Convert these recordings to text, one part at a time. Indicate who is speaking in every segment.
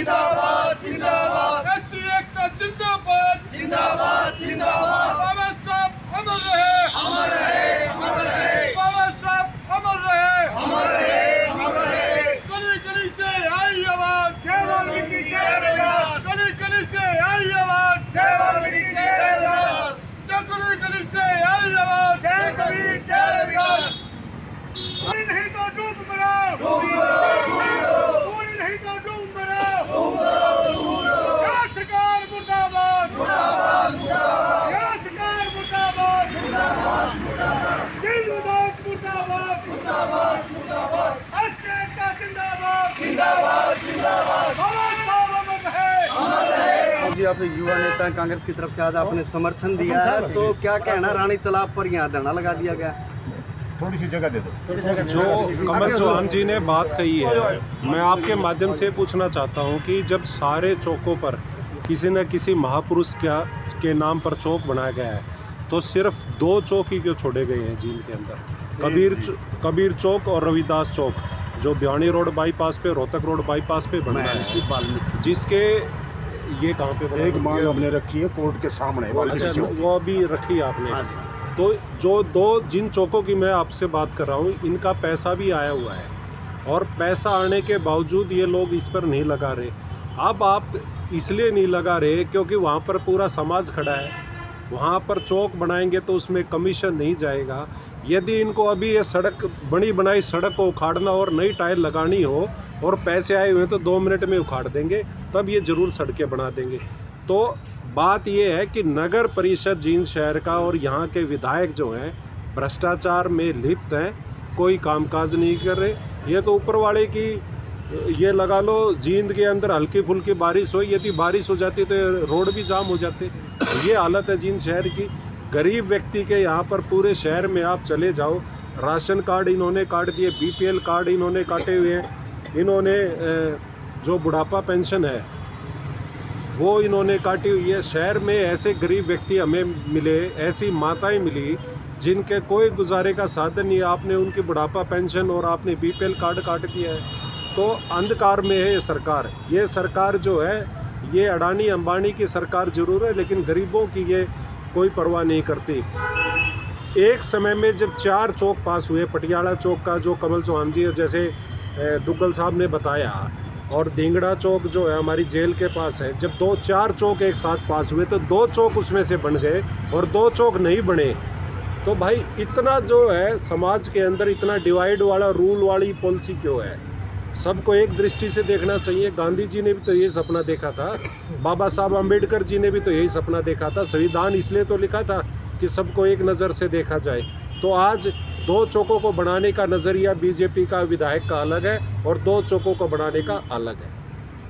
Speaker 1: जिंदाबाद जिंदाबाद,
Speaker 2: ऐसी एकता जिंदाबाद
Speaker 1: जिंदाबाद जिंदाबाद,
Speaker 2: बाबा साहब अमर रहे,
Speaker 1: अमर रहे, अमर रहे,
Speaker 2: बाबा साहब अमर रहे,
Speaker 1: अमर रहे, अमर रहे।
Speaker 2: गली गली से आई आवाज,
Speaker 1: जय वाल्मीकि जय रविदास,
Speaker 2: गली गली से आई आवाज,
Speaker 1: जय वाल्मीकि जय रविदास,
Speaker 2: गली गली से आई आवाज,
Speaker 1: जय कबीर जय रविदास।
Speaker 2: पूरी नहीं तो डूब मरो,
Speaker 1: डूब मरो, डूब मरो,
Speaker 2: पूरी नहीं तो डूब मरो,
Speaker 1: डूब मरो, डूब मरो।
Speaker 2: क्या सरकार मुर्दाबाद,
Speaker 1: मुर्दाबाद मुर्दाबाद,
Speaker 2: क्या सरकार मुर्दाबाद,
Speaker 1: मुर्दाबाद मुर्दाबाद,
Speaker 2: जिंदाबाद मुर्दाबाद,
Speaker 1: मुर्दाबाद मुर्दाबाद,
Speaker 2: ऐसी एकता जिंदाबाद,
Speaker 1: जिंदाबाद जिंदाबाद,
Speaker 2: बाबा साहब अमर रहे।
Speaker 1: अमर रहे।
Speaker 3: जी आप एक युवा नेता हैं, कांग्रेस की तरफ से आज आपने समर्थन दिया है, तो क्या कहना, रानी तालाब पर यहाँ धरना लगा दिया गया?
Speaker 4: थोड़ी सी जगह दे दो।
Speaker 5: जो कमल चौहान जी ने बात कही है, मैं आपके माध्यम से पूछना चाहता हूं कि जब सारे चौकों पर किसी न किसी महापुरुष के नाम पर चौक बनाया गया है, तो सिर्फ 2 चौक ही क्यों छोड़े गए हैं जींद के अंदर? कबीर चौक और रविदास चौक, जो भिवानी रोड बाईपास पे, रोहतक रोड बाईपास पे बन रहा है, जिसके ये कहाँ पे बना?
Speaker 4: एक मांग हमने रखी है कोर्ट के सामने।
Speaker 5: अच्छा, वो अभी रखी है आपने? तो जो जिन चौकों की मैं आपसे बात कर रहा हूँ, इनका पैसा भी आया हुआ है, और पैसा आने के बावजूद ये लोग इस पर नहीं लगा रहे। अब आप इसलिए नहीं लगा रहे क्योंकि वहाँ पर पूरा समाज खड़ा है, वहाँ पर चौक बनाएंगे तो उसमें कमीशन नहीं जाएगा। यदि इनको अभी ये सड़क बनी बनाई सड़क को उखाड़ना और नई टायर लगानी हो और पैसे आए हुए तो 2 मिनट में उखाड़ देंगे, तब ये ज़रूर सड़कें बना देंगे। तो बात ये है कि नगर परिषद जींद शहर का और यहाँ के विधायक जो हैं भ्रष्टाचार में लिप्त हैं, कोई कामकाज नहीं कर रहे। ये तो ऊपर वाले की, ये लगा लो जींद के अंदर हल्की फुल्की बारिश हो, यदि बारिश हो जाती तो रोड भी जाम हो जाते। ये हालत है जींद शहर की। गरीब व्यक्ति के यहाँ पर पूरे शहर में आप चले जाओ, राशन कार्ड इन्होंने काट दिए, BPL कार्ड इन्होंने काटे हुए हैं, इन्होंने जो बुढ़ापा पेंशन है वो इन्होंने काटी हुई है। शहर में ऐसे गरीब व्यक्ति हमें मिले, ऐसी माताएं मिली जिनके कोई गुजारे का साधन नहीं, आपने उनकी बुढ़ापा पेंशन और आपने BPL कार्ड काट दिया है। तो अंधकार में है ये सरकार। ये सरकार जो है ये अडानी अंबानी की सरकार जरूर है, लेकिन गरीबों की ये कोई परवाह नहीं करती। एक समय में जब 4 चौक पास हुए, पटियाला चौक का जो कमल चौहान जी जैसे दुग्गल साहब ने बताया, और धिंगड़ा चौक जो है हमारी जेल के पास है, जब 4 चौक एक साथ पास हुए तो 2 चौक उसमें से बन गए और 2 चौक नहीं बने। तो भाई इतना जो है समाज के अंदर इतना डिवाइड वाला रूल वाली पॉलिसी क्यों है? सबको एक दृष्टि से देखना चाहिए। गांधी जी ने भी तो यही सपना देखा था, बाबा साहब अम्बेडकर जी ने भी तो यही सपना देखा था। संविधान इसलिए तो लिखा था कि सबको एक नज़र से देखा जाए। तो आज 2 चौकों को बनाने का नज़रिया बीजेपी का विधायक का अलग है और 2 चौकों को बनाने का अलग है।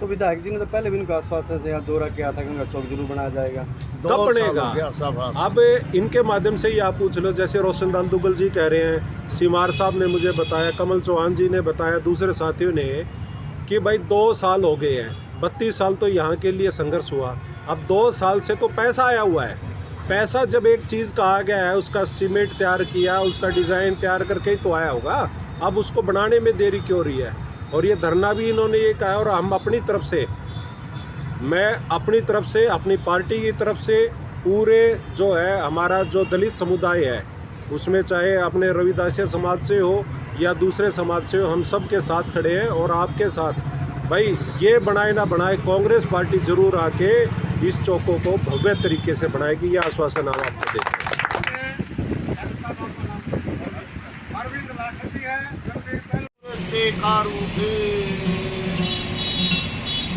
Speaker 3: तो विधायक जी ने तो पहले भी उनका आश्वासन दिया, दौरा किया था कि उनका चौक जरूर बनाया जाएगा।
Speaker 5: कब बनेगा? अब इनके माध्यम से ही आप पूछ लो, जैसे रोशनलाल दुग्गल जी कह रहे हैं, सीमार साहब ने मुझे बताया, कमल चौहान जी ने बताया, दूसरे साथियों ने, कि भाई 2 साल हो गए हैं, 32 साल तो यहाँ के लिए संघर्ष हुआ। अब 2 साल से तो पैसा आया हुआ है। पैसा जब एक चीज़ का आ गया है, उसका एस्टीमेट तैयार किया, उसका डिज़ाइन तैयार करके ही तो आया होगा। अब उसको बनाने में देरी क्यों रही है? और ये धरना भी इन्होंने ये कहा, और हम अपनी तरफ से, मैं अपनी तरफ से, अपनी पार्टी की तरफ से, पूरे जो है हमारा जो दलित समुदाय है उसमें, चाहे अपने रविदासिया समाज से हो या दूसरे समाज से हो, हम सब के साथ खड़े हैं और आपके साथ। भाई ये बनाए ना बनाए, कांग्रेस पार्टी जरूर आके इस चौकों को भव्य तरीके से बनाएगी, ये आश्वासन हम आपको देते हैं।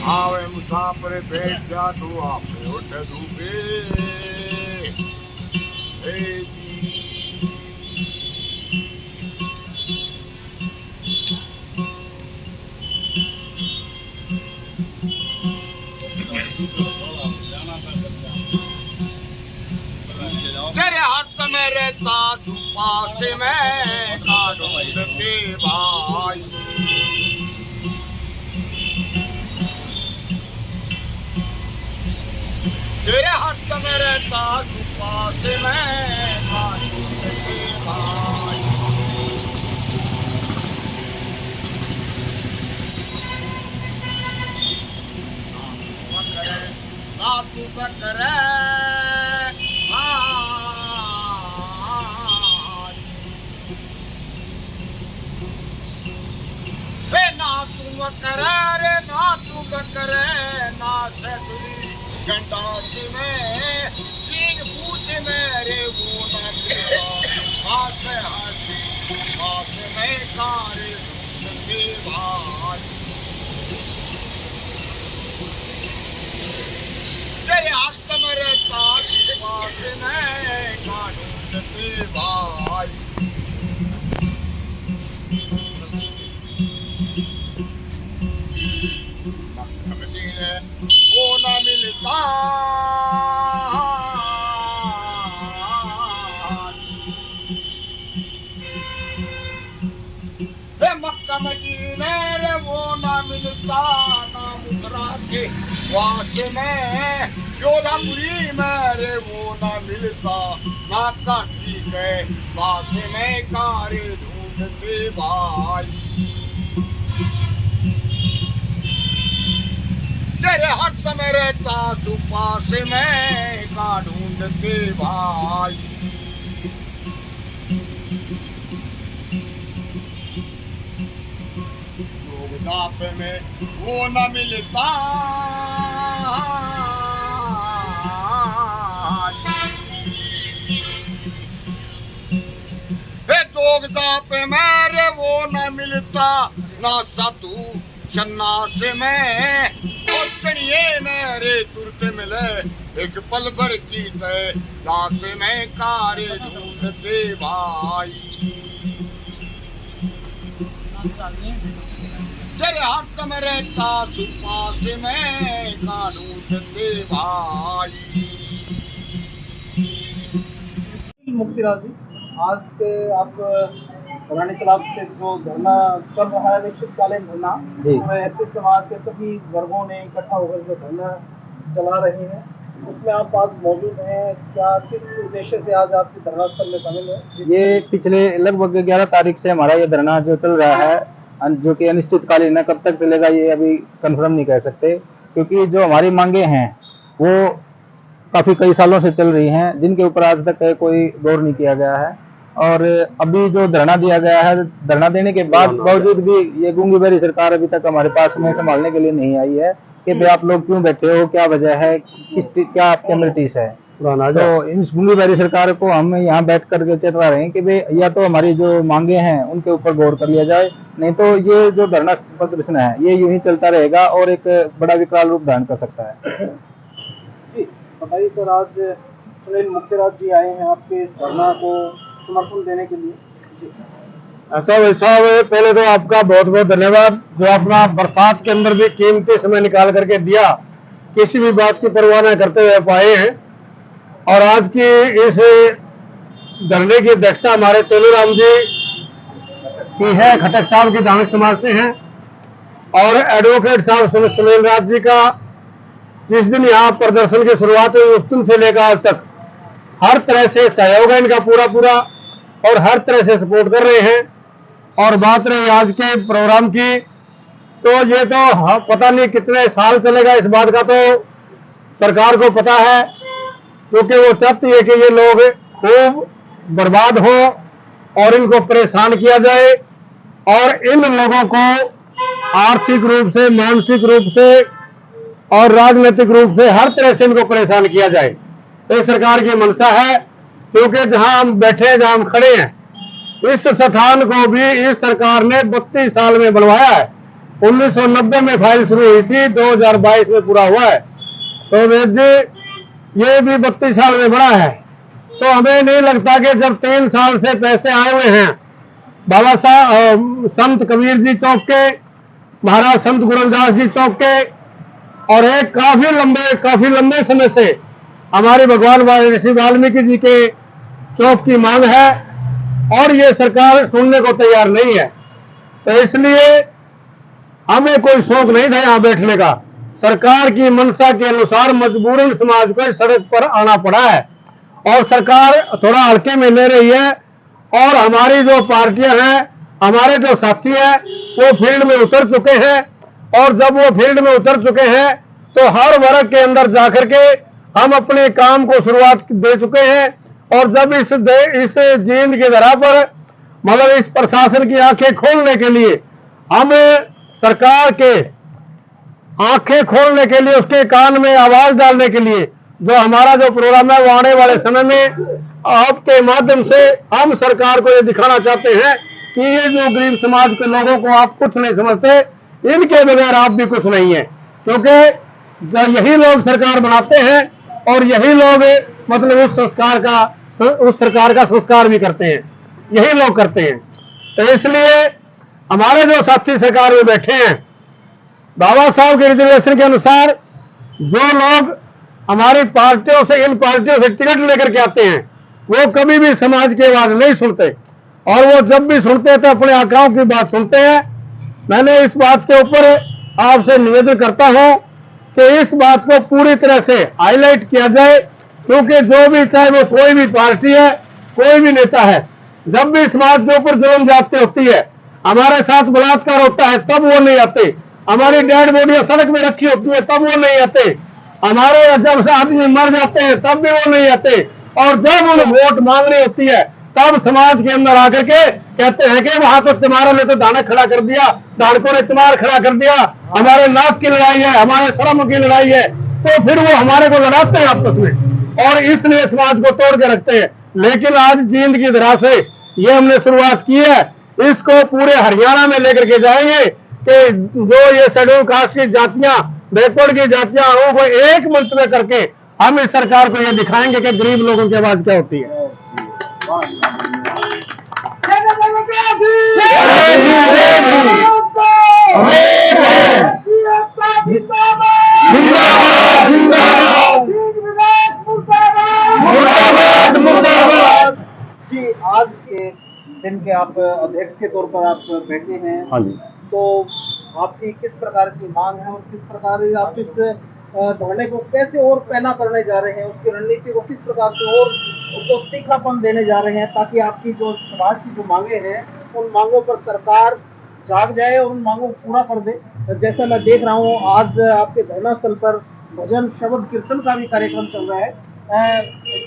Speaker 1: आवे मुसाफिर भेट जा तो आपने उठ डूबे। तेरे हाथ में रहता तू पास में काटो के भाई। तेरे हाथ में रहता तू पास में काटो के भाई। तू बकरे ना तू बकरे रे ना तू बकरे ना से तुरी गंडास में चीन पूछ मेरे वो ना मिला हाथ हाथी हाथ में कारे के भाई तेरे हाथ में रहता पास में कानून के भाई वो ना मिलता मक्का मदीने रे वो ना मिलता ना मुद्रा के वास्ते में जोधापुरी में रे वो ना मिलता ना काशी के वास्ते में कारे ढूंढते भाई तेरे हाथ में रहता तू पास में का ढूंढते भाई लोग में वो न मिलता पे मेरे वो न मिलता ना सतू शन्नास में मेरे तुरते मिले एक पल भर की तय दास में कारे ढूंढते भाई तेरे हाथ में रहता तू पास में का ढूंढते भाई
Speaker 3: मुक्तिराज जी, आज के आप रानी तालाब से जो धरना चल रहा है अनिश्चितकालीन धरना, उसमें एसटी समाज के सभी वर्गों ने इकट्ठा होकर जो धरना चला रहे हैं, उसमें आप आज मौजूद हैं। क्या किस उद्देश्य से आज आपके धरना स्थल में शामिल है?
Speaker 6: ये पिछले लगभग 11 तारीख से हमारा ये धरना जो चल रहा है, जो कि अनिश्चितकालीन है, कब तक चलेगा ये अभी कंफर्म नहीं कह सकते, क्योंकि जो हमारी मांगे हैं वो काफ़ी कई सालों से चल रही हैं, जिनके ऊपर आज तक कोई गौर नहीं किया गया है। और अभी जो धरना दिया गया है, धरना देने के बावजूद भी ये गूंगी बहरी सरकार अभी तक हमारे पास में संभालने के लिए नहीं आई है कि भाई आप लोग क्यों बैठे हो, क्या वजह है, क्या आपके नोटिस है। तो इस गूंगी बहरी सरकार को हम यहाँ बैठ करके चेता रहे हैं कि भाई या तो हमारी जो मांगे हैं उनके ऊपर गौर कर लिया जाए, नहीं तो ये जो धरना प्रदर्शन है ये यूं ही चलता रहेगा और एक बड़ा विकराल रूप धारण कर सकता है।
Speaker 3: जी बताइए सर, आज सुनील मुक्तिराज जी आए हैं आपके इस धरना को समर्थन देने के लिए।
Speaker 6: ऐसा वैसा पहले तो आपका बहुत बहुत धन्यवाद, जो अपना बरसात के अंदर भी कीमती समय निकाल करके दिया, किसी भी बात की परवाह न करते हुए पाए हैं। और आज की इस धरने की अध्यक्षता हमारे तेलूराम जी की है, खटक साहब की धार्मिक समाज से हैं, और एडवोकेट साहब सुनील राज जी का जिस दिन यहाँ प्रदर्शन की शुरुआत हुई उस दिन से लेकर आज तक हर तरह से सहयोग है इनका पूरा और हर तरह से सपोर्ट कर रहे हैं। और बात रही आज के प्रोग्राम की, तो ये तो पता नहीं कितने साल चलेगा, इस बात का तो सरकार को पता है, क्योंकि वो चाहती है कि ये लोग खूब बर्बाद हो और इनको परेशान किया जाए और इन लोगों को आर्थिक रूप से, मानसिक रूप से और राजनीतिक रूप से हर तरह से इनको परेशान किया जाए। ये सरकार की मंशा है, क्योंकि जहां हम बैठे, जहां हम खड़े हैं, इस स्थान को भी इस सरकार ने 32 साल में बनवाया है। 1990 में फाइल शुरू हुई थी, 2022 में पूरा हुआ है, तो वेद जी ये भी 32 साल में बना है। तो हमें नहीं लगता कि जब 3 साल से पैसे आए हुए हैं बाबा साहब संत कबीर जी चौक के, महाराज संत गुरदास जी चौक के, और एक काफी लंबे समय से हमारे भगवान ऋषि वाल्मीकि जी के चौक की मांग है और ये सरकार सुनने को तैयार नहीं है। तो इसलिए हमें कोई शौक नहीं था यहाँ बैठने का। सरकार की मंशा के अनुसार मजबूरन समाज को सड़क पर आना पड़ा है और सरकार थोड़ा हल्के में ले रही है। और हमारी जो पार्टियां हैं, हमारे जो साथी हैं, वो फील्ड में उतर चुके हैं, और जब वो फील्ड में उतर चुके हैं तो हर वर्ग के अंदर जाकर के हम अपने काम को शुरुआत दे चुके हैं। और जब इस जींद की धरा पर मतलब इस प्रशासन की आंखें खोलने के लिए, हम सरकार के आंखें खोलने के लिए, उसके कान में आवाज डालने के लिए जो हमारा जो प्रोग्राम है वो आने वाले समय में आपके माध्यम से हम सरकार को ये दिखाना चाहते हैं कि ये जो गरीब समाज के लोगों को आप कुछ नहीं समझते, इनके बगैर आप भी कुछ नहीं है। क्योंकि यही लोग सरकार बनाते हैं और यही लोग मतलब उस सरकार का संस्कार भी करते हैं, यही लोग करते हैं। तो इसलिए हमारे जो साथी सरकार में बैठे हैं, बाबा साहब के रिजर्वेशन के अनुसार जो लोग हमारी पार्टियों से, इन पार्टियों से टिकट लेकर के आते हैं, वो कभी भी समाज की आवाज नहीं सुनते, और वो जब भी सुनते हैं तो अपने आकाओं की बात सुनते हैं। मैंने इस बात के ऊपर आपसे निवेदन करता हूं कि इस बात को पूरी तरह से हाईलाइट किया जाए, क्योंकि जो भी, चाहे वो कोई भी पार्टी है, कोई भी नेता है, जब भी समाज के ऊपर जुल्म जाती होती है, हमारे साथ बलात्कार होता है, तब वो नहीं आते। हमारी डेड बॉडी सड़क में रखी होती है, तब वो नहीं आते। हमारे जब से आदमी मर जाते हैं तब भी वो नहीं आते। और जब उन्हें वोट मांगनी होती है तब समाज के अंदर आकर के कहते हैं कि वहां तो तुम्हारों ने तो दानक खड़ा कर दिया, दानकों ने तुम्हार खड़ा कर दिया, हमारे नाक की लड़ाई है, हमारे शर्म की लड़ाई है। तो फिर वो हमारे को लड़ाते हैं आपस में और इसलिए समाज को तोड़ के रखते हैं। लेकिन आज जींद की धरा से ये हमने शुरुआत की है, इसको पूरे हरियाणा में लेकर के जाएंगे कि जो ये शेड्यूल कास्ट की जातियां, बैकवर्ड की जातियां, उनको एक मंच में करके हम इस सरकार को ये दिखाएंगे कि गरीब लोगों की आवाज क्या होती है।
Speaker 3: जी, आज के दिन के आप अध्यक्ष के तौर पर आप बैठे हैं।
Speaker 6: हाँ जी।
Speaker 3: तो आपकी किस प्रकार की मांग है और किस प्रकार आप इस धरने को कैसे और पैना करने जा रहे हैं, उसकी रणनीति को किस प्रकार से और उसको तीखापन देने जा रहे हैं, ताकि आपकी जो समाज की जो मांगे हैं उन मांगों पर सरकार जाग जाए और उन मांगों को पूरा कर दे। जैसा मैं देख रहा हूँ आज आपके धरना स्थल पर भजन, शब्द, कीर्तन का भी कार्यक्रम चल रहा है।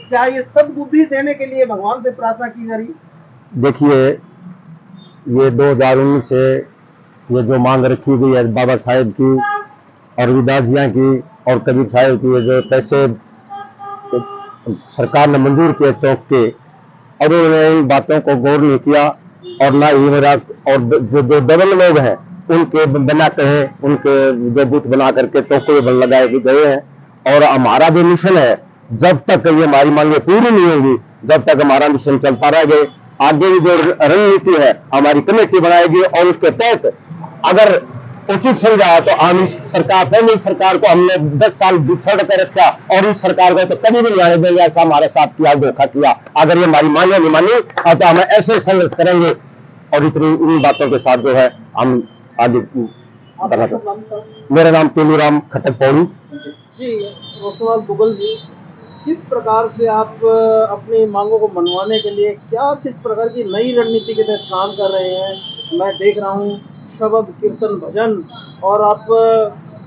Speaker 3: क्या ये सद्बुद्धि देने के लिए भगवान से प्रार्थना की जा रही है?
Speaker 6: देखिए, ये 2019 से ये जो मांग रखी गई है बाबा साहेब की और रविदास जिया की और कबीर साहेब की, ये जो पैसे सरकार ने मंजूर किए चौक के, और उन्होंने इन बातों को गौर नहीं किया और ना ही मेरा और जो डबल लोग हैं उनके बना कहे, उनके जो बूथ बना करके चौकों पर लगाए गए हैं। और हमारा जो मिशन है, जब तक ये हमारी मांगे पूरी नहीं होगी, जब तक हमारा मिशन चलता रहेगा। आगे भी जो रणनीति है हमारी कमेटी बनाएगी और उसके तहत अगर उचित समझा तो हम इस सरकार, पहली सरकार को हमने 10 साल छोड़ कर रखा और इस सरकार को तो कभी भी नहीं आने देंगे। ऐसा हमारे साथ किया, धोखा किया। अगर ये हमारी मांगे नहीं मानी तो हम ऐसे संघर्ष करेंगे और इतनी इन बातों के साथ जो है हम आगे करना चाहते। मेरा नाम तेलूराम खटक पौड़ी।
Speaker 3: जी, रोशनलाल दुग्गल जी, किस प्रकार से आप अपनी मांगों को मनवाने के लिए किस प्रकार की नई रणनीति के तहत काम कर रहे हैं? मैं देख रहा हूँ शब्द, कीर्तन, भजन, और आप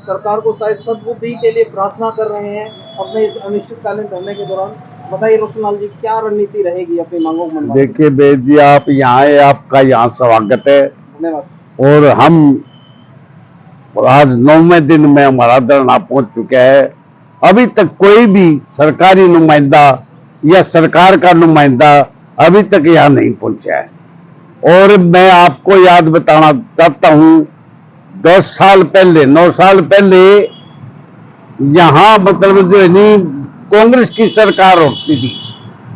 Speaker 3: सरकार को शायद सद्बुद्धि के लिए प्रार्थना कर रहे हैं अपने इस अनिश्चितकालीन धरने के दौरान। बताइए रोशनलाल जी, क्या रणनीति रहेगी अपनी मांगों को मनवाने?
Speaker 7: देखिए बेद जी, आप यहाँ आए, आपका यहाँ स्वागत है।
Speaker 3: धन्यवाद।
Speaker 7: और हम आज 9वें दिन में हमारा धरना पहुंच चुका है। अभी तक कोई भी सरकारी नुमाइंदा या सरकार का नुमाइंदा अभी तक यहाँ नहीं पहुंचा है। और मैं आपको याद बताना चाहता हूं, 10 साल पहले, 9 साल पहले यहाँ मतलब जो है नहीं, कांग्रेस की सरकार होती थी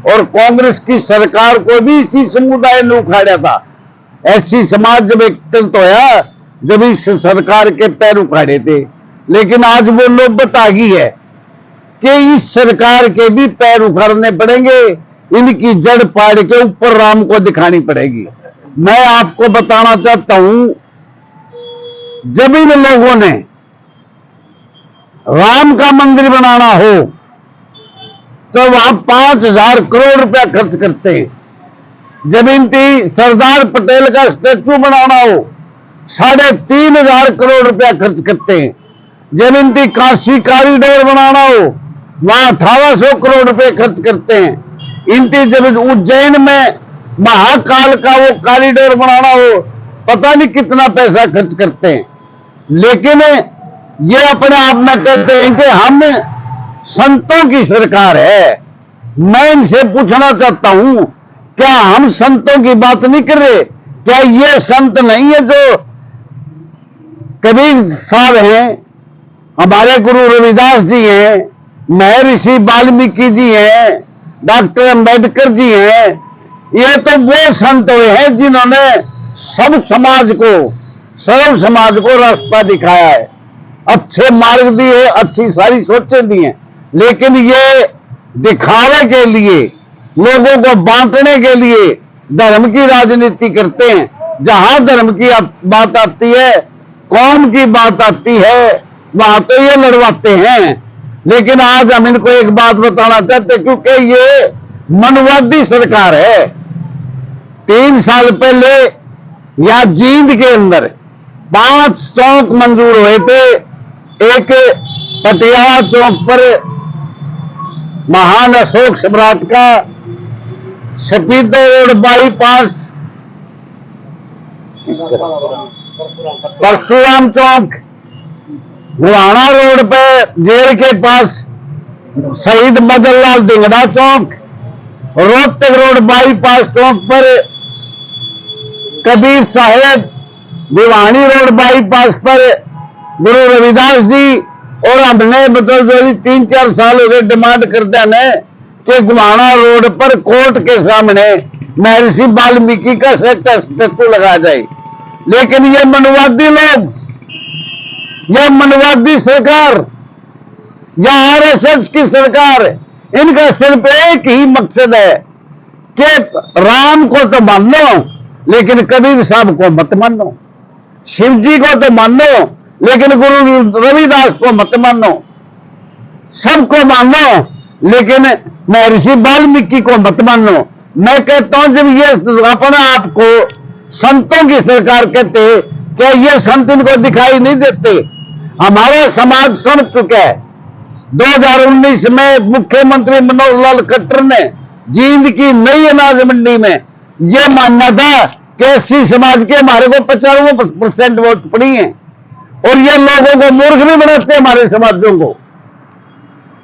Speaker 7: और कांग्रेस की सरकार को भी इसी समुदाय ने उखाड़ा था। ऐसी समाज जब एकत्रित होया, जब इस सरकार के पैर उखाड़े थे। लेकिन आज वो नौबत आ गई है कि इस सरकार के भी पैर उखाड़ने पड़ेंगे, इनकी जड़ पाड़ के ऊपर राम को दिखानी पड़ेगी। मैं आपको बताना चाहता हूं, जब इन लोगों ने राम का मंदिर बनाना हो तो वहां 5,000 करोड़ रुपया खर्च करते हैं। जब इनकी सरदार पटेल का स्टैचू बनाना हो 3,500 करोड़ रुपया खर्च करते हैं। जब इनकी काशी कॉरिडोर बनाना हो वहां 1800 करोड़ रुपए खर्च करते हैं। इंटीजल उज्जैन में महाकाल का वो कॉरिडोर बनाना हो, पता नहीं कितना पैसा खर्च करते हैं। लेकिन ये अपने आप में कहते हैं कि हम संतों की सरकार है। मैं इनसे पूछना चाहता हूं, क्या हम संतों की बात नहीं कर रहे? क्या ये संत नहीं है जो कबीर साहब हैं, हमारे गुरु रविदास जी हैं, महर्षि वाल्मीकि जी हैं, डॉक्टर अंबेडकर जी हैं? ये तो वो संत हुए हैं जिन्होंने सब समाज को, सर्व समाज को रास्ता दिखाया है, अच्छे मार्ग दिए, अच्छी सारी सोचें दी हैं। लेकिन ये दिखावे के लिए, लोगों को बांटने के लिए धर्म की राजनीति करते हैं। जहां धर्म की बात आती है, कौम की बात आती है, वहां तो ये लड़वाते हैं। लेकिन आज हम इनको एक बात बताना चाहते, क्योंकि ये मनवादी सरकार है। 3 साल पहले या जींद के अंदर 5 चौक मंजूर हुए थे। एक पटियाला चौक पर महान अशोक सम्राट का, सपीदो रोड बाईपास, परशुराम चौक, गुहाना रोड पे जेल के पास शहीद मदन लाल धिंगड़ा चौक, रोहतक रोड बाईपास चौक पर कबीर साहेब, भिवानी रोड बाईपास पर गुरु रविदास जी। और हमने मतलब जो 3-4 साल हो गए डिमांड करते हैं कि गुहाना रोड पर कोर्ट के सामने महर्षि वाल्मीकि का स्टैचू लगाया जाए। लेकिन ये मनवादी लोग, यह मनवादी सरकार, यह आरएसएस की सरकार, इनका सिर्फ एक ही मकसद है कि राम को तो मानो लेकिन कबीर साहब को मत मानो, शिव जी को तो मानो लेकिन गुरु रविदास को मत मानो, सबको मानो लेकिन महर्षि वाल्मीकि को मत मानो। मैं कहता हूं जब ये अपने आप को संतों की सरकार कहते, क्या ये संत इनको दिखाई नहीं देते? हमारा समाज समझ चुका है। 2019 में मुख्यमंत्री मनोहर लाल खट्टर ने जींद की नई अनाज मंडी में यह मानना था कि एससी समाज के हमारे को 95% वोट पड़ी हैं, और ये लोगों को मूर्ख भी बनाते हैं हमारे समाजों को।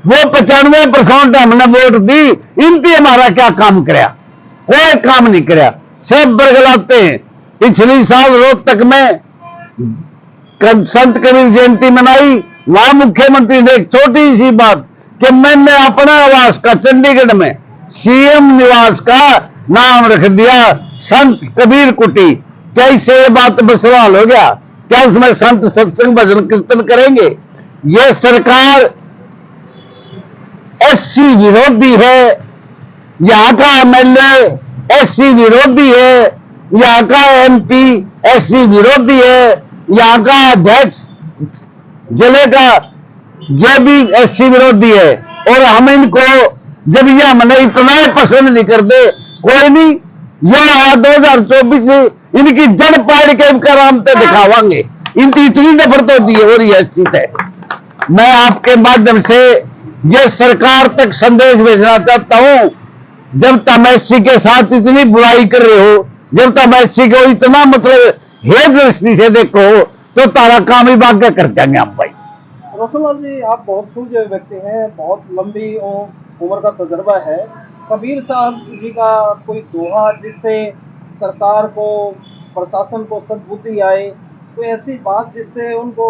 Speaker 7: वो 95% हमने वोट दी, इनकी हमारा क्या काम कराया? कोई काम नहीं कराया, सब बरगलाते हैं। पिछली साल रोहतक में संत कबीर जयंती मनाई, वहां मुख्यमंत्री ने एक छोटी सी बात कि मैंने अपना आवास का चंडीगढ़ में सीएम निवास का नाम रख दिया संत कबीर कुटी। क्या इससे ये बात पर सवाल हो गया? क्या उसमें संत सत्संग भजन कीर्तन करेंगे? ये सरकार एससी विरोधी है, यहां का एमएलए एससी विरोधी है, यहां का एमपी एससी विरोधी है, यहां का अध्यक्ष जिले का यह भी एससी विरोधी है। और हम इनको जब यह हमने इतना पसंद नहीं करते, कोई नहीं, यह 2024 इनकी जड़ पाड़ के करामते दिखावांगे। इनकी इतनी नफरत होती है, हो रही है इस चीज है। मैं आपके माध्यम से यह सरकार तक संदेश भेजना चाहता हूं, जब तुम एससी के साथ इतनी बुराई कर रहे हो, जब तुम एससी को इतना मतलब हे दृष्टि से देखो, तो तारा काम ही भाग्य कर देंगे हम भाई।
Speaker 3: रोशनलाल जी, आप बहुत सूझे व्यक्ति हैं, बहुत लंबी उम्र का तजर्बा है। कबीर साहब जी का कोई दोहा जिससे सरकार को, प्रशासन को सद्बुद्धि आए, कोई ऐसी बात जिससे उनको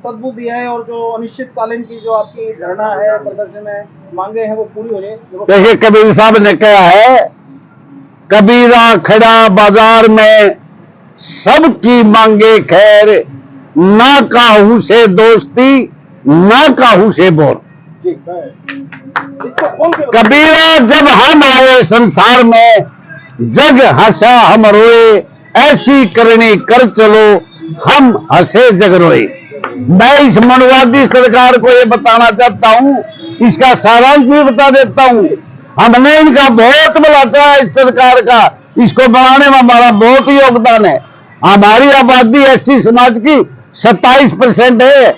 Speaker 3: सद्बुद्धि आए और जो अनिश्चितकालीन की जो आपकी धरना है, प्रदर्शन है, मांगे हैं, वो पूरी हो जाए?
Speaker 7: देखिए, कबीर साहब ने कहा है, कबीरा खड़ा बाजार में सबकी मांगे खैर, ना काहू से दोस्ती ना काहू से बोल। कबीरा जब हम आए संसार में, जग हंसा हम रोए, ऐसी करनी कर चलो हम हंसे जग रोए। मैं इस मनवादी सरकार को ये बताना चाहता हूं, इसका सारांश भी बता देता हूं। हमने इनका बहुत बुलाता है, इस सरकार का, इसको बनाने में हमारा बहुत योगदान है। हमारी आबादी एससी समाज की 27% है,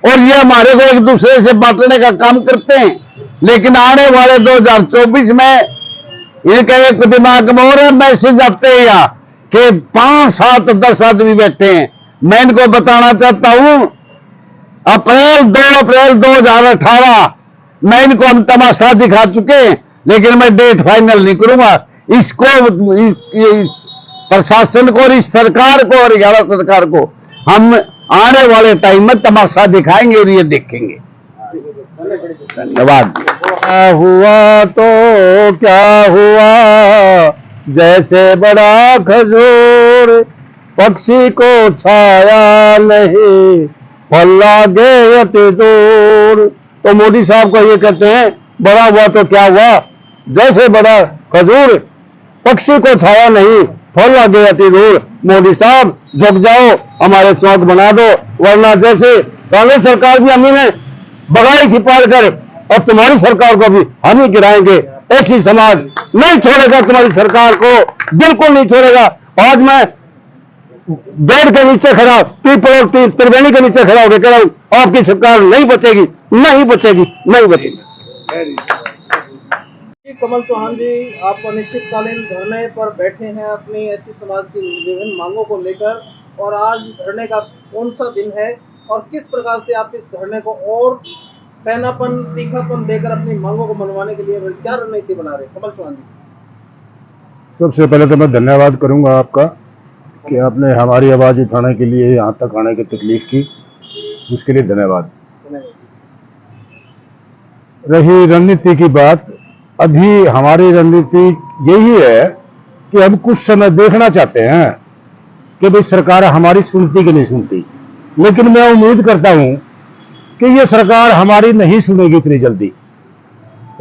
Speaker 7: और ये हमारे को एक दूसरे से बांटने का काम करते हैं। लेकिन आने वाले 2024 में इनके एक दिमाग में और मैसेज आते हैं यहाँ कि 5, 7, 10 आदमी बैठे हैं। मैं इनको बताना चाहता हूं, 2 अप्रैल 2018 मैं इनको हम तमाशा दिखा चुके हैं, लेकिन मैं डेट फाइनल नहीं करूंगा। इसको इस प्रशासन को और इस सरकार को और हरियाणा सरकार को हम आने वाले टाइम में तमाशा दिखाएंगे और ये देखेंगे। धन्यवाद। क्या हुआ तो क्या हुआ, जैसे बड़ा खजूर पक्षी को छाया नहीं, फल लागे अति दूर। तो मोदी साहब को ये कहते हैं बड़ा हुआ तो क्या हुआ, जैसे बड़ा खजूर पक्षी को छाया नहीं, फल लागे अति दूर। मोदी साहब झुक जाओ, हमारे चौक बना दो, वरना जैसे कांग्रेस सरकार भी हमी ने बगाई थी पाल कर, और तुम्हारी सरकार को भी हम ही गिराएंगे। एक ही समाज नहीं छोड़ेगा तुम्हारी सरकार को, बिल्कुल नहीं छोड़ेगा। आज मैं बेड के नीचे खड़ा, पीपल और त्रिवेणी के नीचे खड़ा होकर कह रहा हूं, आपकी सरकार नहीं बचेगी, नहीं बचेगी, नहीं बचेगी।
Speaker 3: कमल चौहान जी, आप अनिश्चितकालीन धरने पर बैठे हैं अपनी एससी समाज की विभिन्न मांगों को लेकर, और आज धरने का कौन सा दिन है और किस प्रकार से आप इस धरने को और पैनापन, तीखापन देकर अपनी मांगों को मनवाने के लिए क्या रणनीति बना रहे हैं? कमल चौहान जी,
Speaker 4: सबसे पहले तो मैं धन्यवाद करूंगा आपका कि आपने हमारी आवाज़ उठाने के लिए यहाँ तक आने की तकलीफ की, उसके लिए धन्यवाद। रही रणनीति की बात, अभी हमारी रणनीति यही है कि हम कुछ समय देखना चाहते हैं कि भाई सरकार हमारी सुनती कि नहीं सुनती, लेकिन मैं उम्मीद करता हूं कि ये सरकार हमारी नहीं सुनेगी इतनी जल्दी।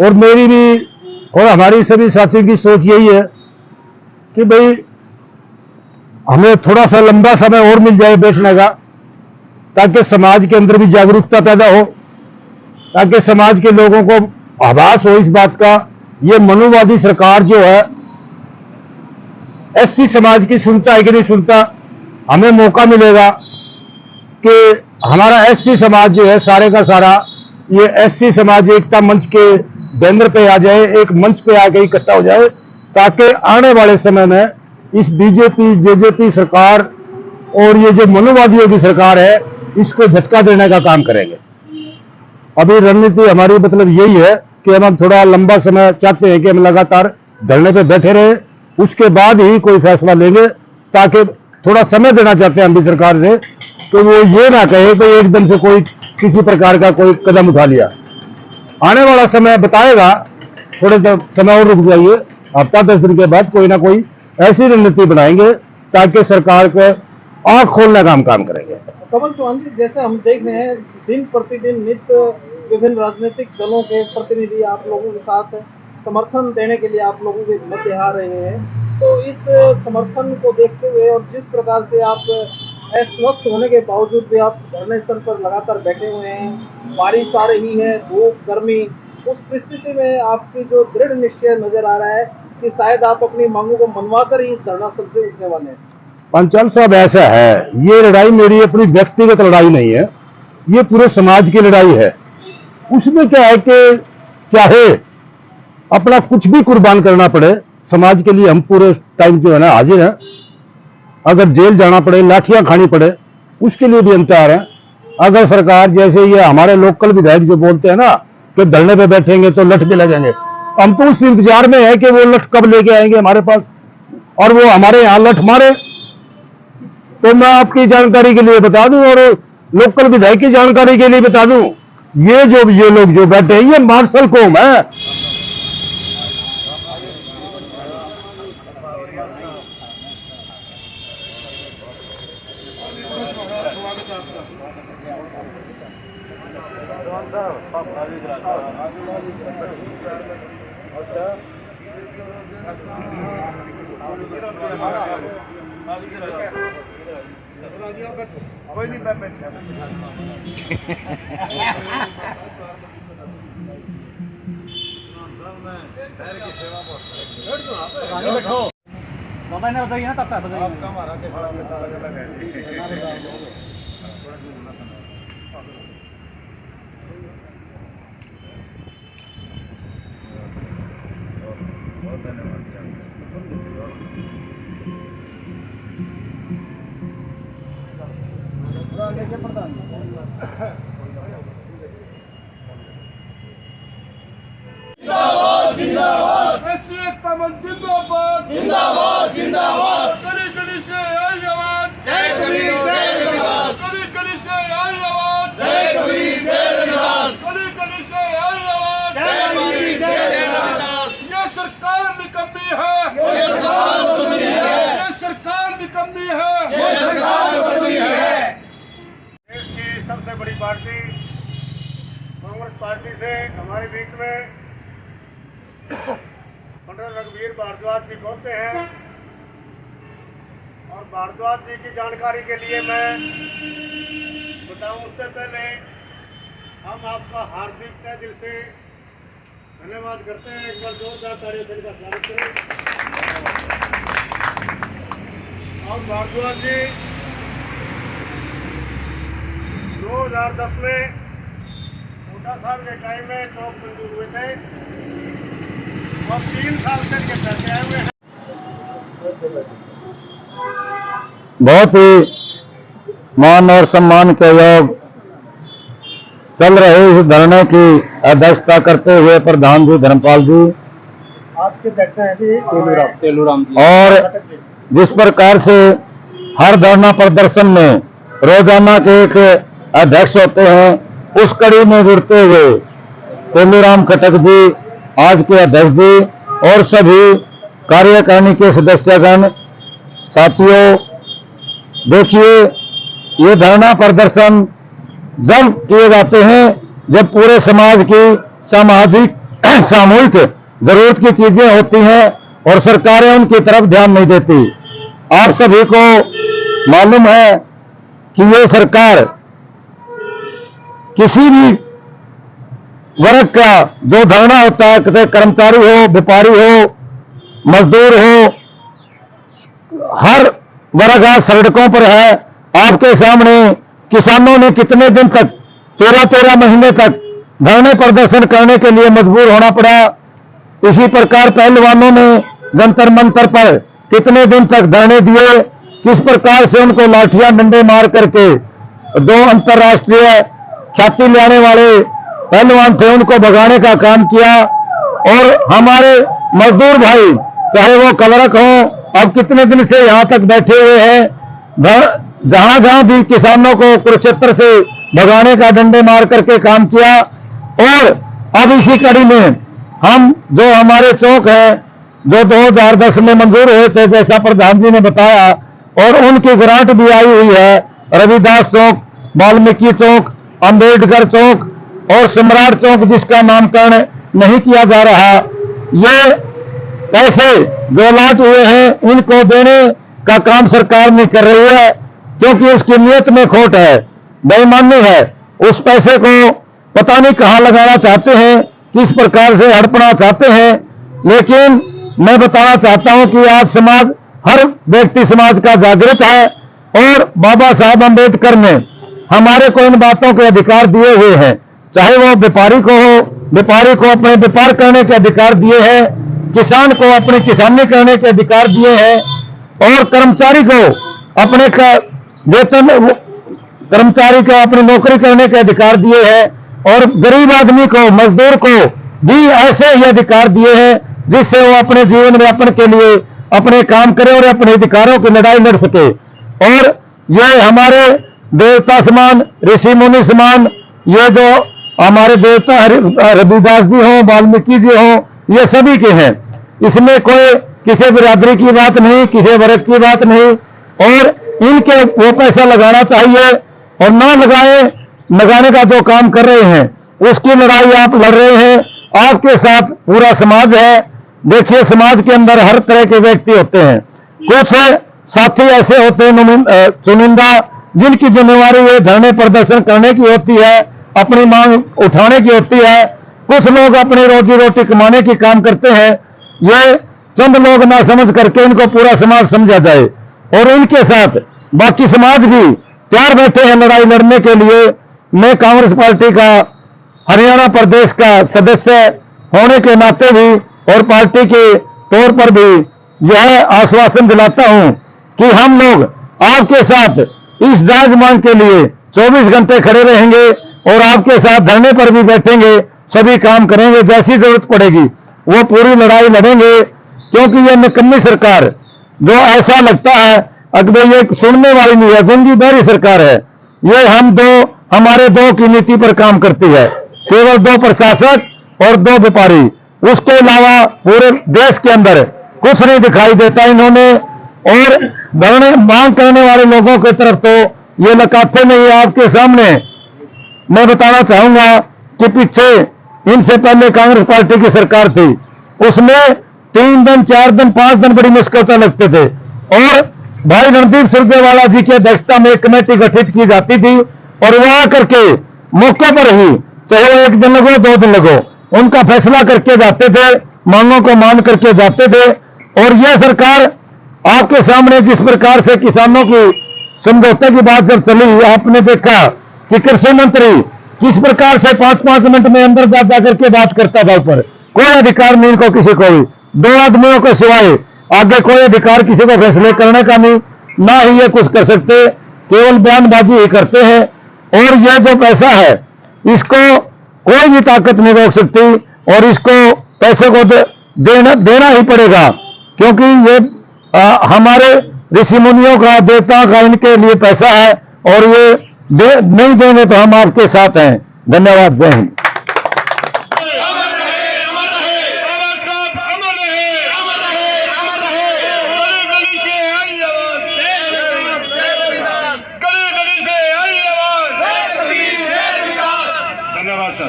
Speaker 4: और मेरी भी और हमारी सभी साथियों की सोच यही है कि भाई हमें थोड़ा सा लंबा समय और मिल जाए बैठने का, ताकि समाज के अंदर भी जागरूकता पैदा हो, ताकि समाज के लोगों को आभास हो इस बात का, ये मनुवादी सरकार जो है एससी समाज की सुनता है कि नहीं सुनता। हमें मौका मिलेगा कि हमारा एससी समाज जो है सारे का सारा, ये एससी समाज एकता मंच के बैनर पे आ जाए, एक मंच पे आके इकट्ठा हो जाए, ताकि आने वाले समय में इस बीजेपी जेजेपी सरकार और ये जो मनुवादियों की सरकार है, इसको झटका देने का काम करेंगे। अभी रणनीति हमारी मतलब यही है कि हम थोड़ा लंबा समय चाहते हैं कि हम लगातार धरने पे बैठे रहे, उसके बाद ही कोई फैसला लेंगे, ताकि थोड़ा समय देना चाहते हैं हम भी सरकार से, तो वो ये ना कहे कि एकदम से कोई किसी प्रकार का कोई कदम उठा लिया। आने वाला समय बताएगा, थोड़े समय और रुक जाइए, हफ्ता 10 दिन के बाद कोई ना कोई ऐसी रणनीति बनाएंगे ताकि सरकार को आंख खोलने का हम काम करेंगे।
Speaker 3: कमल चौहान जी, जैसे हम देख रहे हैं दिन प्रतिदिन नित्य विभिन्न राजनीतिक दलों के प्रतिनिधि आप लोगों के साथ समर्थन देने के लिए आप लोगों के मध्य आ रहे हैं, तो इस समर्थन को देखते हुए और जिस प्रकार से आप अस्वस्थ होने के बावजूद भी आप धरने स्थल पर लगातार बैठे हुए हैं, बारिश आ रही है, धूप, गर्मी, उस परिस्थिति में आपकी जो दृढ़ निश्चय नजर आ रहा है कि शायद आप अपनी मांगों को मनवाकर ही इस धरना स्थल से उठने वाले हैं।
Speaker 4: पंचाल साहब, ऐसा है, ये लड़ाई मेरी अपनी व्यक्तिगत लड़ाई नहीं है, ये पूरे समाज की लड़ाई है। उसमें क्या है कि चाहे अपना कुछ भी कुर्बान करना पड़े समाज के लिए, हम पूरे टाइम जो है ना हाजिर हैं। अगर जेल जाना पड़े, लाठियां खानी पड़े, उसके लिए भी हम तैयार हैं। अगर सरकार जैसे ये हमारे लोकल विधायक जो बोलते हैं ना कि धरने पे बैठेंगे तो लठ भी लगेंगे, हम तो उस इंतजार में है कि वो लठ कब लेके आएंगे हमारे पास और वो हमारे यहाँ लठ मारे। तो मैं आपकी जानकारी के लिए बता दूं और लोकल विधायक की जानकारी के लिए बता दूं, ये लोग जो बैठे हैं, ये मार्शल कौम है।
Speaker 2: का मंच जिंदाबाद
Speaker 1: जिंदाबाद जिंदाबाद
Speaker 2: गली गली से आई आवाज
Speaker 1: जय कबीर जय रविदास
Speaker 2: गली गली से आई आवाज
Speaker 1: जय कबीर जय रविदास
Speaker 2: गली गली से आई आवाज
Speaker 1: जय कबीर जय रविदास
Speaker 2: ये सरकार निकम्मी है
Speaker 1: ये सरकार निकम्मी है
Speaker 2: ये सरकार निकम्मी है
Speaker 1: ये सरकार निकम्मी है।
Speaker 6: देश की सबसे बड़ी पार्टी कांग्रेस पार्टी से हमारे बीच में पंडित रघुवीर भारद्वाज जी पहुंचे हैं और भारद्वाज जी की जानकारी के लिए मैं बताऊं उससे पहले हम आपका हार्दिक तहे दिल से धन्यवाद करते हैं। एक बार जोरदार तालियों से इनका स्वागत करें। और भारद्वाज जी 2010 में मोटा साहब के टाइम में चौक मंजूर हुए थे और 3 साल से इनके पैसे आए हुए हैं।
Speaker 4: बहुत ही मान और सम्मान के योग चल रहे इस धरने की अध्यक्षता करते हुए प्रधान जी धर्मपाल जी
Speaker 3: आपके बैठे हैं जी तेलूराम जी
Speaker 4: और जिस प्रकार से हर धरना प्रदर्शन में रोजाना के एक अध्यक्ष होते हैं उस कड़ी में जुड़ते हुए तेलूराम खटक जी आज के अध्यक्ष जी और सभी कार्यकारिणी के सदस्यगण साथियों, देखिए ये धरना प्रदर्शन जब किए जाते हैं जब पूरे समाज की सामाजिक सामूहिक जरूरत की चीजें होती हैं और सरकारें उनकी तरफ ध्यान नहीं देती। आप सभी को मालूम है कि ये सरकार किसी भी वर्ग का जो धरना होता है, चाहे कर्मचारी हो, व्यापारी हो, मजदूर हो, हर वर्ग आज सड़कों पर है। आपके सामने किसानों ने कितने दिन तक 13-13 महीने तक धरने प्रदर्शन करने के लिए मजबूर होना पड़ा। इसी प्रकार पहलवानों ने जंतर मंतर पर कितने दिन तक धरने दिए, किस प्रकार से उनको लाठियां डंडे मार करके दो अंतर्राष्ट्रीय ख्याति लाने वाले पहलवान थे उनको भगाने का काम किया। और हमारे मजदूर भाई चाहे वो कलरक हो, अब कितने दिन से यहां तक बैठे हुए हैं। जहां जहां भी किसानों को कुरुक्षेत्र से भगाने का डंडे मार करके काम किया। और अब इसी कड़ी में हम जो हमारे चौक है जो 2010 में मंजूर हुए थे, जैसा प्रधान जी ने बताया, और उनकी ग्रांट भी आई हुई है। रविदास चौक, वाल्मीकि चौक, अंबेडकर चौक और सम्राट चौक जिसका नामकरण नहीं किया जा रहा, ये पैसे जो लाट हुए हैं इनको देने का काम सरकार नहीं कर रही है, क्योंकि उसकी नीयत में खोट है, बेईमानी है। उस पैसे को पता नहीं कहां लगाना चाहते हैं, किस प्रकार से हड़पना चाहते हैं। लेकिन मैं बताना चाहता हूं कि आज समाज, हर व्यक्ति समाज का जागृत है और बाबा साहब अम्बेडकर ने हमारे को इन बातों के अधिकार दिए हुए हैं। चाहे वो व्यापारी को हो, व्यापारी को अपने व्यापार करने के अधिकार दिए हैं, किसान को अपनी किसानी करने के अधिकार दिए हैं और कर्मचारी को अपने वेतन, कर्मचारी को अपनी नौकरी करने के अधिकार दिए हैं और गरीब आदमी को, मजदूर को भी ऐसे ही अधिकार दिए हैं जिससे वो अपने जीवन यापन के लिए अपने काम करे और अपने अधिकारों की लड़ाई लड़ सके। और ये हमारे देवता समान, ऋषि मुनि समान, ये जो हमारे देवता रविदास जी हों, वाल्मीकि जी हों, ये सभी के हैं। इसमें कोई किसी बिरादरी की बात नहीं, किसी वर्ग की बात नहीं। और इनके वो पैसा लगाना चाहिए और ना लगाने का जो काम कर रहे हैं उसकी लड़ाई आप लड़ रहे हैं। आपके साथ पूरा समाज है। देखिए समाज के अंदर हर तरह के व्यक्ति होते हैं। कुछ साथी ऐसे होते हैं चुनिंदा, जिनकी जिम्मेवारी ये धरने प्रदर्शन करने की होती है, अपनी मांग उठाने की होती है। कुछ लोग अपनी रोजी रोटी कमाने की काम करते हैं। ये चंद लोग ना समझ करके इनको पूरा समाज समझा जाए और इनके साथ बाकी समाज भी तैयार बैठे हैं लड़ाई लड़ने के लिए। मैं कांग्रेस पार्टी का हरियाणा प्रदेश का सदस्य होने के नाते भी और पार्टी के तौर पर भी यह आश्वासन दिलाता हूं कि हम लोग आपके साथ इस जायज मांग के लिए 24 घंटे खड़े रहेंगे और आपके साथ धरने पर भी बैठेंगे, सभी काम करेंगे। जैसी जरूरत पड़ेगी वो पूरी लड़ाई लड़ेंगे। क्योंकि ये निकम्मी सरकार जो ऐसा लगता है अगर ये सुनने वाली नहीं है, गूंगी बहरी सरकार है। ये हमारे दो की नीति पर काम करती है, केवल 2 प्रशासक और 2 व्यापारी, उसके अलावा पूरे देश के अंदर कुछ नहीं दिखाई देता इन्होंने। और धरने मांग करने वाले लोगों की तरफ तो ये नकाते नहीं है। आपके सामने मैं बताना चाहूंगा कि पीछे इनसे पहले कांग्रेस पार्टी की सरकार थी, उसमें 3 दिन 4 दिन 5 दिन बड़ी मुश्किल लगते थे और भाई रणदीप सुरजेवाला जी की अध्यक्षता में एक कमेटी गठित की जाती थी और वहां करके मौके पर ही, चाहे वो 1 दिन लगो 2 दिन लगो, उनका फैसला करके जाते थे, मांगों को मान करके जाते थे। और यह सरकार आपके सामने जिस प्रकार से किसानों की समझौते की बात जब चली, आपने देखा कि कृषि मंत्री किस प्रकार से 5-5 मिनट में अंदर जा जाकर के बात करता था। ऊपर कोई अधिकार नहीं इनको किसी को भी, 2 आदमियों को सिवाय आगे कोई अधिकार किसी को फैसले करने का नहीं, ना ही ये कुछ कर सकते, केवल बयानबाजी ही करते हैं। और यह जो पैसा है इसको कोई भी ताकत नहीं रोक सकती और इसको पैसे को देना ही पड़ेगा, क्योंकि ये हमारे ऋषि मुनियों का, देवताओं का इनके लिए पैसा है और ये नहीं देंगे तो हम आपके साथ हैं। धन्यवाद। जय हिंद।
Speaker 1: धन्यवाद सर।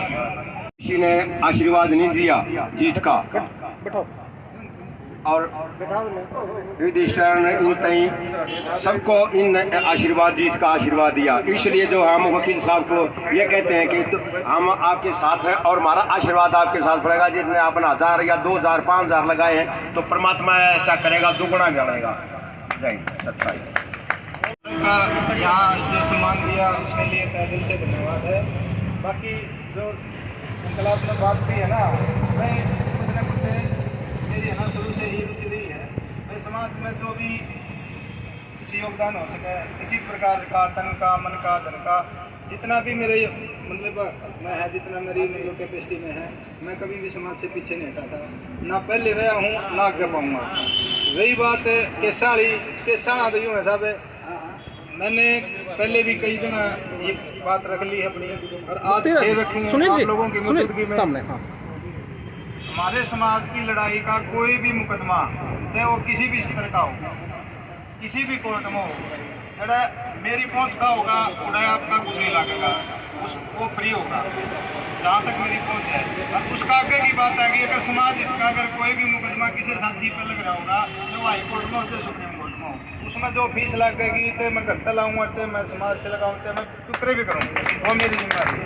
Speaker 1: किसी ने आशीर्वाद नहीं दिया जीत का और युधिष्ठिर ने इन तई सबको इन आशीर्वाद जीत का आशीर्वाद दिया। इसलिए जो हम वकील साहब को ये कहते हैं कि तो हम आपके साथ हैं और हमारा आशीर्वाद आपके साथ पड़ेगा। जिसने आपने 1000 या 2000 5000 लगाए हैं तो परमात्मा ऐसा करेगा, दुगुना मिलेगा। जय सच्चाई का यहाँ जो सम्मान दिया उसके लिए तहे दिल से धन्यवाद है। बाकी जो इनकलाब ने बात की है ना, मैं कुछ न कुछ मेरी है ना शुरू से ही रुचि रही है। मैं समाज में जो भी कुछ योगदान हो सके, किसी प्रकार का, तन का, मन का, धन का, जितना भी मेरे मतलब मैं है, जितना मेरी मतलब कैपेसिटी में है, मैं कभी भी समाज से पीछे नहीं हटा था। ना पहले रहा हूँ ना आगे पाऊँगा। रही बात केसाड़ा तो यूँ है साहब, मैंने पहले भी कई जगह ये बात रख ली है अपनी और आज फिर रखी आप लोगों की मौजूदगी में। हमारे समाज की लड़ाई का कोई भी मुकदमा, चाहे वो किसी भी स्तर का हो, किसी भी कोर्ट में हो, जरा मेरी पहुंच का होगा, उड़ा आपका कुछ नहीं लगेगा, वो फ्री होगा जहाँ तक मेरी पहुंच है। और उसका आगे की बात आ गई, अगर समाज हित का अगर कोई भी मुकदमा किसी साथी पर लग रहा होगा, तो हाई कोर्ट में हो चाहे सुप्रीम कोर्ट में हो, उसमें जो फीस लगेगी, चाहे मैं घर लाऊंगा, चाहे मैं समाज से लगाऊँ, चाहे मैं टुकड़े भी करूँ, वो मेरी जिम्मेदारी है।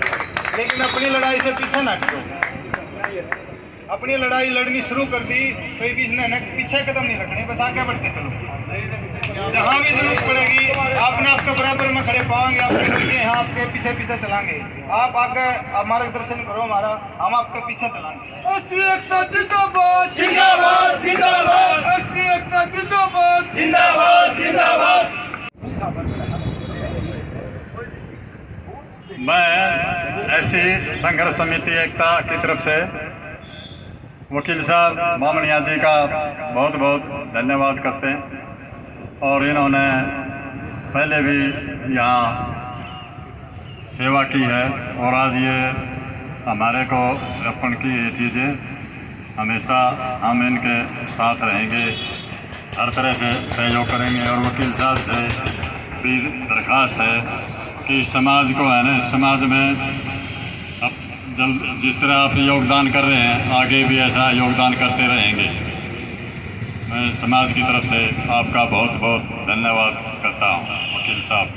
Speaker 1: लेकिन अपनी लड़ाई से पीछे ना हटो। अपनी लड़ाई लड़नी शुरू कर दी तो ये बीच में पीछे कदम नहीं रखने, बस आगे बढ़ते चलो। जहाँ भी जरूरत पड़ेगी आपने आपके बराबर में खड़े पाएंगे, आपके नीचे यहाँ आपके पीछे पीछे चलाएंगे। आप आगे मार्गदर्शन करो हमारा, हम आपके पीछे चलाएंगे।
Speaker 2: अस्सी एकता जिंदाबाद जिंदाबाद जिंदाबाद, अस्सी एकता जिंदाबाद जिंदाबाद जिंदाबाद।
Speaker 8: मैं ऐसी संघर्ष समिति एकता की तरफ से वकील साहब मामनिया जी का बहुत बहुत धन्यवाद करते हैं। और इन्होंने पहले भी यहाँ सेवा की है और आज ये हमारे को अर्पण की ये चीज़ें हमेशा हम इनके साथ रहेंगे, हर तरह से सहयोग करेंगे। और वकील साहब से भी दरख्वास्त है कि समाज को है ना, समाज में अब जिस तरह आप योगदान कर रहे हैं आगे भी ऐसा योगदान करते रहेंगे। मैं समाज की तरफ से आपका बहुत बहुत धन्यवाद करता हूँ वकील साहब।